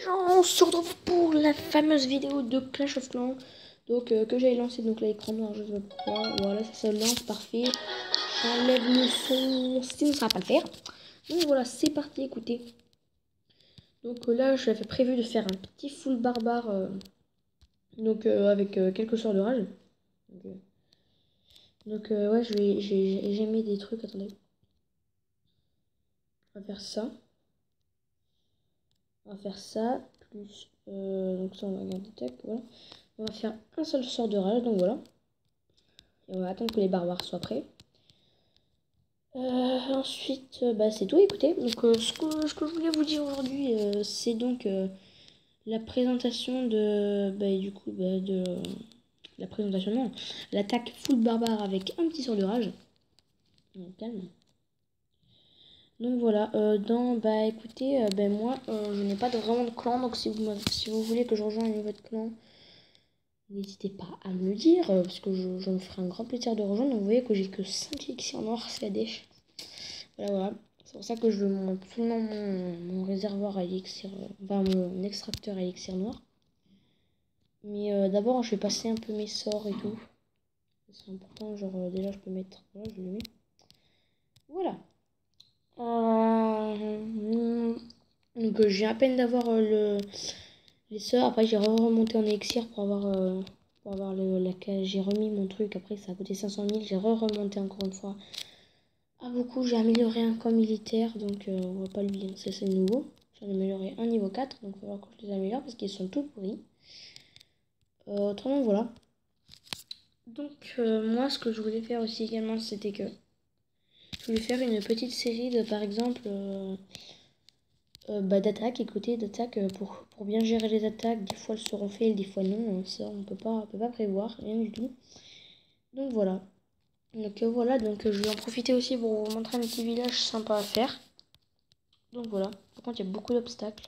On se retrouve pour la fameuse vidéo de Clash of Clans. Donc que j'avais lancé donc l'écran noir, je sais pas pourquoi. Voilà, ça se lance, parfait. J'enlève le son, sinon ça va pas le faire. Donc voilà, c'est parti, écoutez. Donc là, j'avais prévu de faire un petit full barbare. Avec quelques sorts de rage. Ouais, j'ai mis des trucs, attendez. On va faire ça. On va faire ça, plus... donc ça, on va garder, tac, voilà. On va faire un seul sort de rage, donc voilà. Et on va attendre que les barbares soient prêts. Ensuite, c'est tout, écoutez. Donc ce que je voulais vous dire aujourd'hui, c'est donc la présentation de la présentation, non, l'attaque full barbare avec un petit sort de rage. Donc, calme. Donc voilà, écoutez, moi, je n'ai pas vraiment de clan, donc si vous voulez que je rejoigne votre clan, n'hésitez pas à me le dire, parce que je me ferai un grand plaisir de rejoindre. Donc vous voyez que j'ai que 5 élixirs noirs, c'est la dèche. Voilà. C'est pour ça que je veux absolument mon réservoir à élixir, mon extracteur à élixir noir. Mais d'abord, je vais passer un peu mes sorts et tout. C'est important, genre déjà je peux mettre, voilà, je le mets. Voilà. Donc j'ai à peine d'avoir les sorts. Après j'ai remonté en élixir pour avoir la cage. J'ai remis mon truc. Après ça a coûté 500 000. J'ai remonté encore une fois. Ah beaucoup, j'ai amélioré un camp militaire. Donc on va pas lui, ça c'est nouveau. J'en ai amélioré un niveau 4. Donc il va falloir que je les améliore parce qu'ils sont tout pourris. Autrement voilà. Donc moi ce que je voulais faire aussi également, c'était que je voulais faire une petite série de par exemple d'attaques, écoutez, d'attaques pour bien gérer les attaques. Des fois elles seront faites, des fois non, ça on peut pas prévoir, rien du tout. Donc voilà. Donc je vais en profiter aussi pour vous montrer un petit village sympa à faire. Donc voilà. Par contre il y a beaucoup d'obstacles.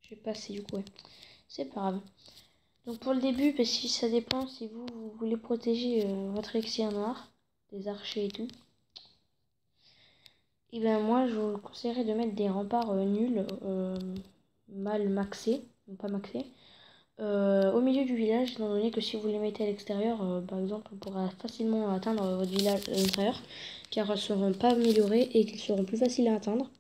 Je vais passer du coup, ouais. C'est pas grave. Donc pour le début, parce que ça dépend si vous voulez protéger votre élixir noir, des archers et tout. Et ben moi je vous conseillerais de mettre des remparts nuls, mal maxés, non pas maxés. Au milieu du village, étant donné que si vous les mettez à l'extérieur, par exemple, on pourra facilement atteindre votre village à l'intérieur, car elles ne seront pas améliorées et qu'ils seront plus faciles à atteindre.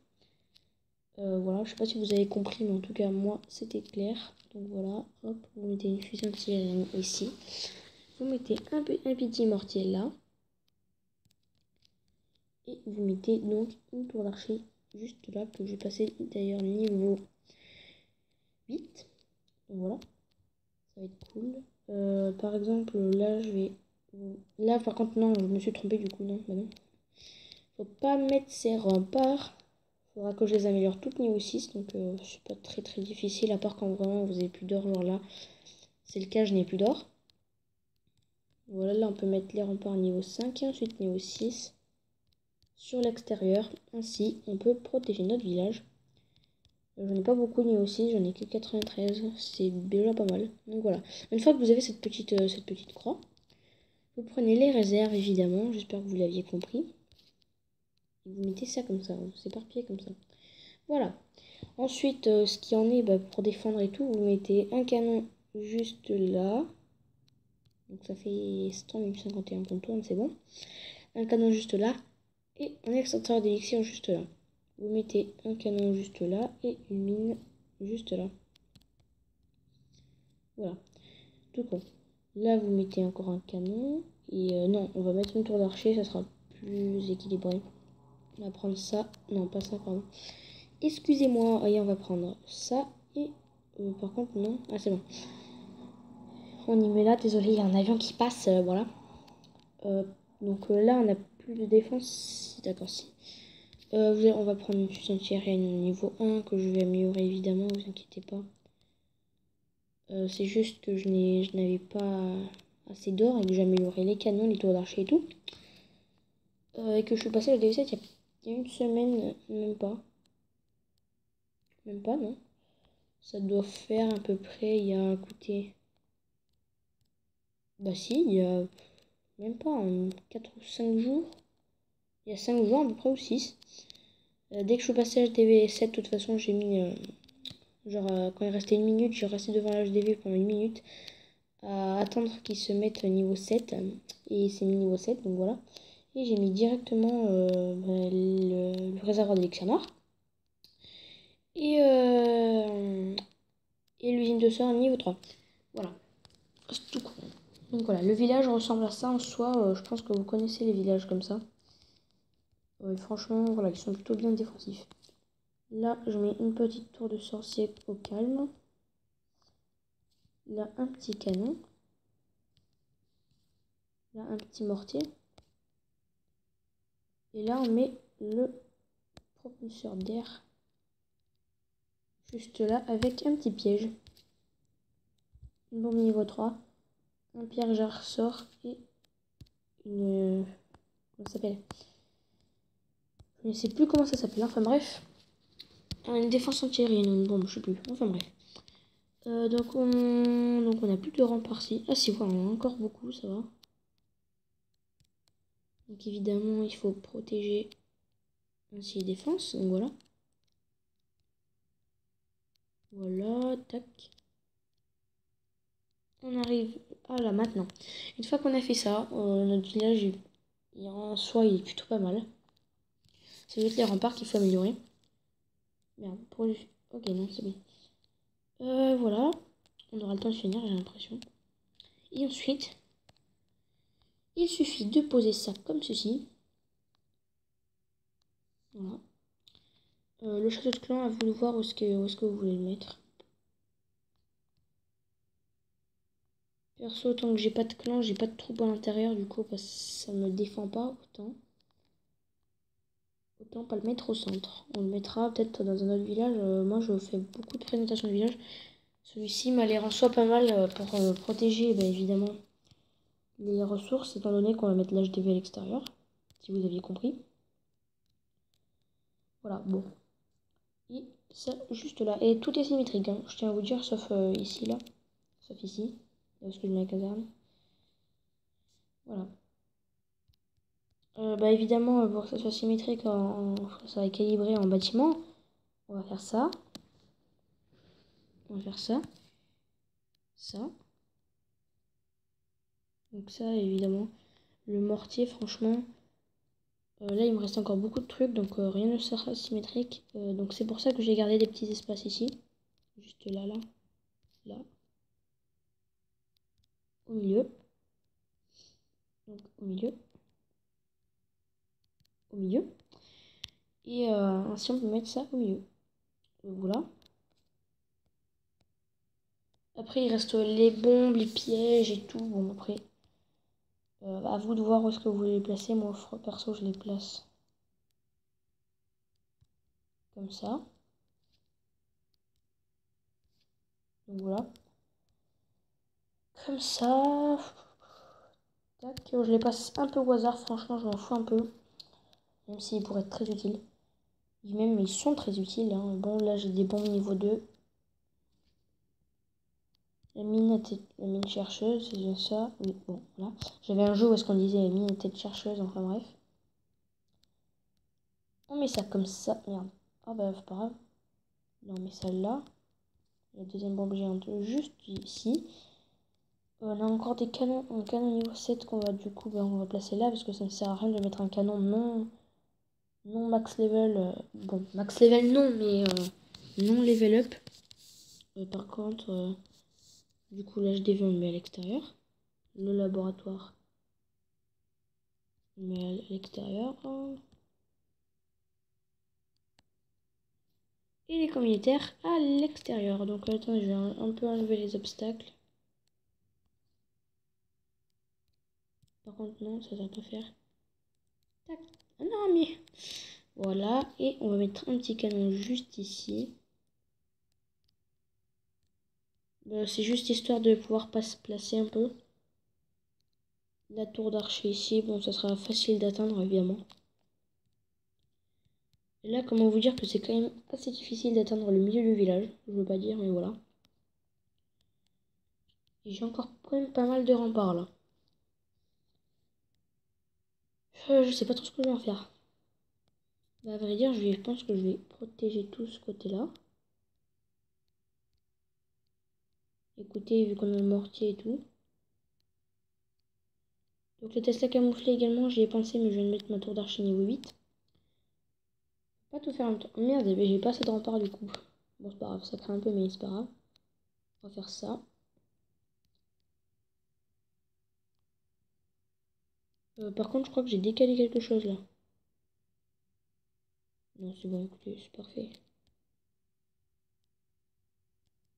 Voilà, je sais pas si vous avez compris, mais en tout cas, moi, c'était clair. Donc voilà, hop, vous mettez une fusion de sirène ici. Vous mettez un petit mortier là. Et vous mettez donc une tour d'archer juste là, que je vais passer d'ailleurs niveau 8. Donc voilà, ça va être cool. Par exemple, là, je vais... Là, par contre, non, je me suis trompée du coup, non, bah non. Faut pas mettre ces remparts. Faudra que je les améliore toutes niveau 6, donc c'est pas très difficile, à part quand vraiment vous avez plus d'or, genre là. C'est le cas, je n'ai plus d'or. Voilà, là on peut mettre les remparts niveau 5 et ensuite niveau 6 sur l'extérieur. Ainsi, on peut protéger notre village. J'en ai pas beaucoup niveau 6, j'en ai que 93, c'est déjà pas mal. Donc voilà, une fois que vous avez cette petite croix, vous prenez les réserves évidemment, j'espère que vous l'aviez compris. Et vous mettez ça comme ça, vous éparpillez comme ça. Voilà. Ensuite, ce qui en est pour défendre et tout, vous mettez un canon juste là. Donc ça fait 151 qu'on tourne, c'est bon. Un canon juste là. Et un extracteur d'élixir juste là. Vous mettez un canon juste là et une mine juste là. Voilà. Tout con. Là, vous mettez encore un canon. Et non, on va mettre une tour d'archer, ça sera plus équilibré. On va prendre ça. Non, pas ça, pardon. Excusez-moi. Et on va prendre ça. Et par contre, non. Ah, c'est bon. On y met là. Désolé, il y a un avion qui passe. Voilà. Donc là, on n'a plus de défense. D'accord, si. On va prendre une fusion aérienne niveau 1 que je vais améliorer évidemment, vous inquiétez pas. C'est juste que je n'avais pas assez d'or et que j'ai amélioré les canons, les tours d'archer et tout. Et que je suis passé à la DV7 il y a une semaine, même pas. Même pas, non. Ça doit faire à peu près, il y a écoutez. Bah si, il y a même pas, 4 ou 5 jours. Il y a 5 jours à peu près ou 6. Dès que je suis passé à HTV7, de toute façon, j'ai mis Genre, quand il restait 1 minute, je restais devant l'HDV pendant 1 minute à attendre qu'il se mette niveau 7. Et c'est mis niveau 7, donc voilà. Et j'ai mis directement le réservoir d'élixir noir. Et l'usine de sort niveau 3. Voilà. C'est tout court. Donc voilà, le village ressemble à ça en soi. Je pense que vous connaissez les villages comme ça. Franchement, voilà, ils sont plutôt bien défensifs. Là, je mets une petite tour de sorcier au calme. Là, un petit canon. Là, un petit mortier. Et là, on met le propulseur d'air. Juste là, avec un petit piège. Une bombe niveau 3. Un piège à ressort. Et une... Comment ça s'appelle? Je ne sais plus comment ça s'appelle. Enfin bref. Une défense antiaérienne ou une bombe, je sais plus. Enfin bref. Donc on a plus de remparts ci. Ah si, voilà, on a encore beaucoup, ça va. Donc évidemment, il faut protéger ainsi les défenses. Donc voilà. Voilà, tac. On arrive à là maintenant. Une fois qu'on a fait ça, notre village, en soi, il est plutôt pas mal. C'est juste les remparts qu'il faut améliorer. Merde, ok, non, c'est bon. Voilà. On aura le temps de finir, j'ai l'impression. Et ensuite, il suffit de poser ça comme ceci. Voilà. Le château de clan, à vous de voir où est-ce que vous voulez le mettre. Perso, tant que j'ai pas de clan, j'ai pas de troupe à l'intérieur, du coup, parce que ça me défend pas autant. Autant pas le mettre au centre. On le mettra peut-être dans un autre village. Moi, je fais beaucoup de présentations de village. Celui-ci m'a l'air en soi pas mal pour protéger, évidemment, les ressources, étant donné qu'on va mettre l'HDV à l'extérieur, si vous aviez compris. Voilà, bon. Et ça, juste là. Et tout est symétrique, hein, je tiens à vous dire, sauf ici, là. Sauf ici, là où je mets la caserne. Voilà. Évidemment, pour que ça soit symétrique, ça va équilibrer en bâtiment. On va faire ça. On va faire ça. Ça. Donc ça, évidemment. Le mortier, franchement, là, il me reste encore beaucoup de trucs, donc rien ne sera symétrique. Donc c'est pour ça que j'ai gardé des petits espaces ici. Juste là, là, là. Au milieu. Donc au milieu. Au milieu. Et ainsi, on peut mettre ça au milieu. Donc, voilà. Après, il reste les bombes, les pièges et tout. Bon, après, à vous de voir où est-ce que vous voulez les placer. Moi, perso, je les place comme ça. Donc voilà. Comme ça. Tac. Je les passe un peu au hasard. Franchement, je m'en fous un peu. Même s'ils pourraient être très utiles. Et même, ils sont très utiles. Hein. Bon, là, j'ai des bombes niveau 2. La mine chercheuse, c'est bien ça. Oui, bon, voilà. J'avais un jeu où est-ce qu'on disait la mine était chercheuse. Enfin, bref. On met ça comme ça. Merde. Ah bah, c'est pas grave. Là, on met ça là. La deuxième bombe géante juste ici. On a encore des canons, un canon niveau 7 qu'on va du coup on va placer là parce que ça ne sert à rien de mettre un canon non max level. Bon, max level non, mais non level up. Par contre, du coup l'HDV on le met à l'extérieur. Le laboratoire on le met à l'extérieur. Et les communautaires à l'extérieur. Donc attends, je vais un peu enlever les obstacles. Par contre non, ça va pas faire. Tac. Ah non mais... Voilà, et on va mettre un petit canon juste ici. C'est juste histoire de pouvoir se placer un peu. La tour d'archer ici, bon, ça sera facile d'atteindre évidemment. Et là, comment vous dire que c'est quand même assez difficile d'atteindre le milieu du village. Je veux pas dire, mais voilà. Et j'ai encore quand même pas mal de remparts là. Je sais pas trop ce que je vais en faire. À vrai dire, je pense que je vais protéger tout ce côté-là. Écoutez, vu qu'on a le mortier et tout. Donc le Tesla camouflé également, j'y ai pensé, mais je viens de mettre ma tour d'archer niveau 8. Pas tout faire en même temps. Merde, j'ai pas assez de rempart du coup. Bon, c'est pas grave, ça craint un peu, mais c'est pas grave. On va faire ça. Par contre, je crois que j'ai décalé quelque chose là. Non, c'est bon, écoutez, c'est parfait.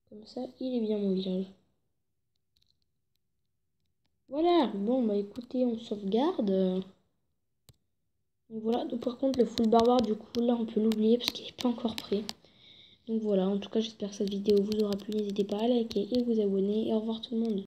Comme ça, il est bien mon village. Voilà, bon, bah écoutez, on sauvegarde. Donc voilà, donc, par contre, le full barbare, du coup, là, on peut l'oublier parce qu'il n'est pas encore prêt. Donc voilà, en tout cas, j'espère que cette vidéo vous aura plu. N'hésitez pas à liker et vous abonner. Et au revoir tout le monde.